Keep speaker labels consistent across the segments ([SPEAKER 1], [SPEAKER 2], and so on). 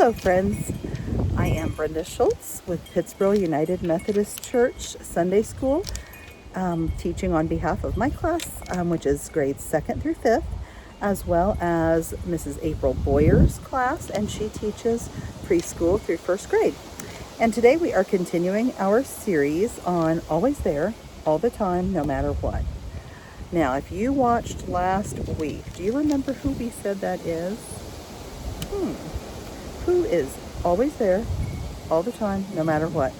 [SPEAKER 1] Hello friends, I am Brenda Schultz with Pittsburgh United Methodist Church Sunday School, teaching on behalf of my class, which is grades 2nd through 5th, as well as Mrs. April Boyer's class, and she teaches preschool through 1st grade. And today we are continuing our series on Always There, All the Time, No Matter What. Now, if you watched last week, do you remember who we said that is? Who is always there, all the time, no matter what?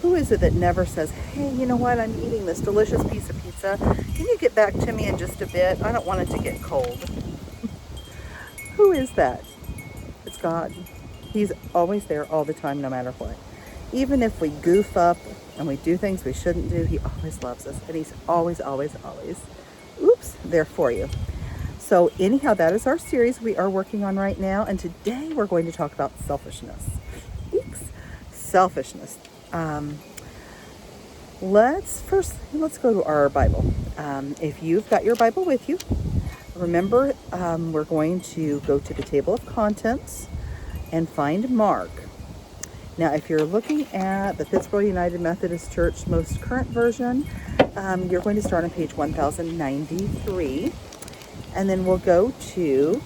[SPEAKER 1] Who is it that never says, hey, you know what, I'm eating this delicious piece of pizza. Can you get back to me in just a bit? I don't want it to get cold. Who is that? It's God. He's always there all the time, no matter what. Even if we goof up and we do things we shouldn't do, he always loves us. And he's always, always, always, there for you. So anyhow, that is our series we are working on right now. And today we're going to talk about selfishness. Eeks. Selfishness. Let's go to our Bible. If you've got your Bible with you, remember we're going to go to the table of contents and find Mark. Now, if you're looking at the Pittsburgh United Methodist Church most current version, you're going to start on page 1093. And then we'll go to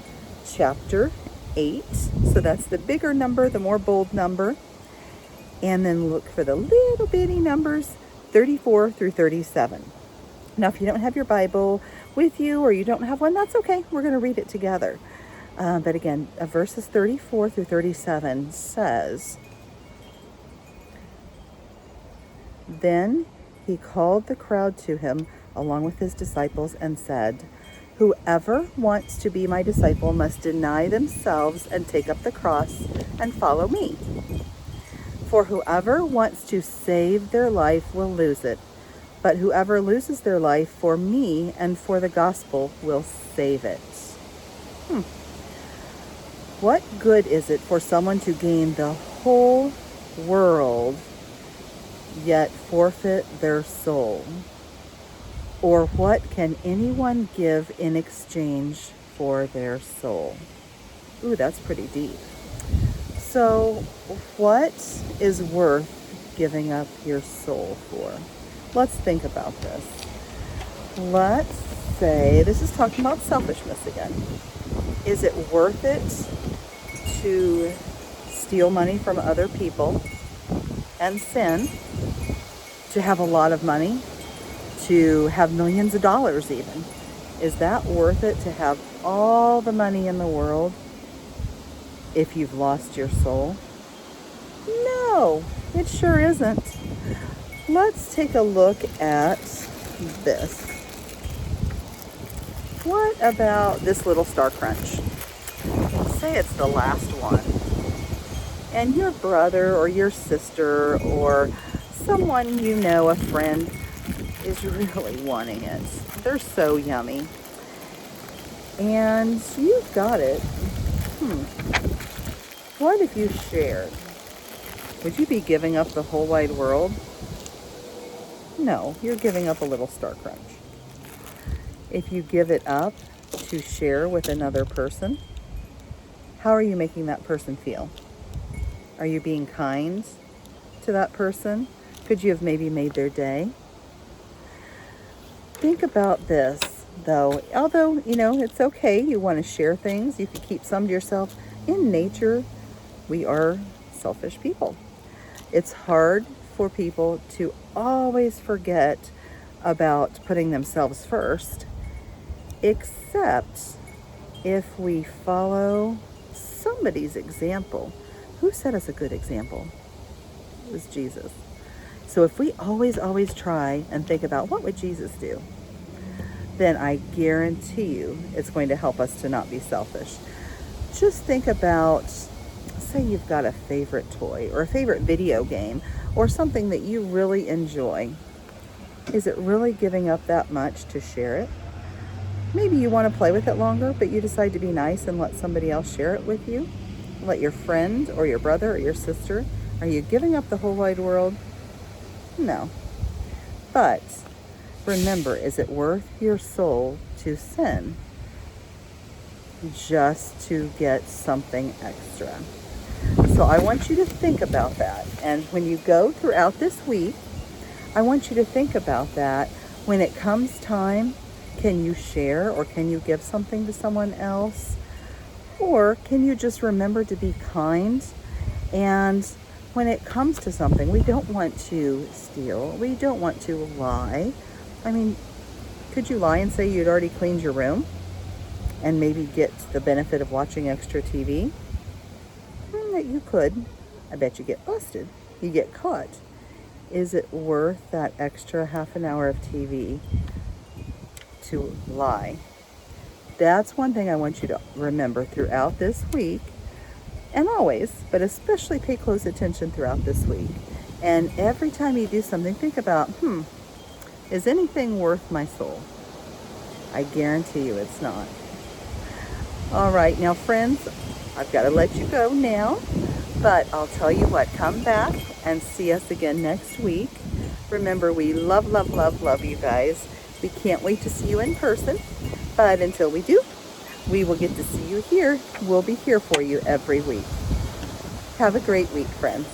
[SPEAKER 1] chapter 8. So that's the bigger number, the more bold number. And then look for the little bitty numbers, 34 through 37. Now, if you don't have your Bible with you or you don't have one, that's okay. We're going to read it together. But again, verses 34 through 37 says, Then he called the crowd to him along with his disciples and said, Whoever wants to be my disciple must deny themselves and take up the cross and follow me. For whoever wants to save their life will lose it, but whoever loses their life for me and for the gospel will save it. What good is it for someone to gain the whole world yet forfeit their soul? Or what can anyone give in exchange for their soul? Ooh, that's pretty deep. So, what is worth giving up your soul for? Let's think about this. Let's say, this is talking about selfishness again. Is it worth it to steal money from other people and sin, to have a lot of money, to have millions of dollars even? Is that worth it to have all the money in the world if you've lost your soul? No, it sure isn't. Let's take a look at this. What about this little star crunch? Say it's the last one, and your brother or your sister or someone you know, a friend, is really wanting it. They're so yummy. And you've got it. What if you shared? Would you be giving up the whole wide world? No, you're giving up a little Star Crunch. If you give it up to share with another person, how are you making that person feel? Are you being kind to that person? Could you have maybe made their day? Think about this, though. Although, it's okay. You want to share things. You can keep some to yourself. In nature, we are selfish people. It's hard for people to always forget about putting themselves first, except if we follow somebody's example. Who set us a good example? It was Jesus. So if we always try and think about what would Jesus do, then I guarantee you it's going to help us to not be selfish. Just think about, say you've got a favorite toy or a favorite video game or something that you really enjoy. Is it really giving up that much to share it? Maybe you want to play with it longer, but you decide to be nice and let somebody else share it with you. Let your friend or your brother or your sister. Are you giving up the whole wide world? No. But remember, is it worth your soul to sin just to get something extra? So I want you to think about that. And when you go throughout this week, I want you to think about that. When it comes time, can you share or can you give something to someone else? Or can you just remember to be kind? And when it comes to something, we don't want to steal. We don't want to lie. I mean, could you lie and say you'd already cleaned your room and maybe get the benefit of watching extra TV? That you could. I bet you get busted. You get caught. Is it worth that extra half an hour of TV to lie? That's one thing I want you to remember throughout this week, and always, but especially pay close attention throughout this week. And every time you do something, think about, is anything worth my soul? I guarantee you it's not. All right, now friends, I've got to let you go now, but I'll tell you what, come back and see us again next week. Remember, we love, love, love, love you guys. We can't wait to see you in person, but until we do, we will get to see you here. We'll be here for you every week. Have a great week, friends.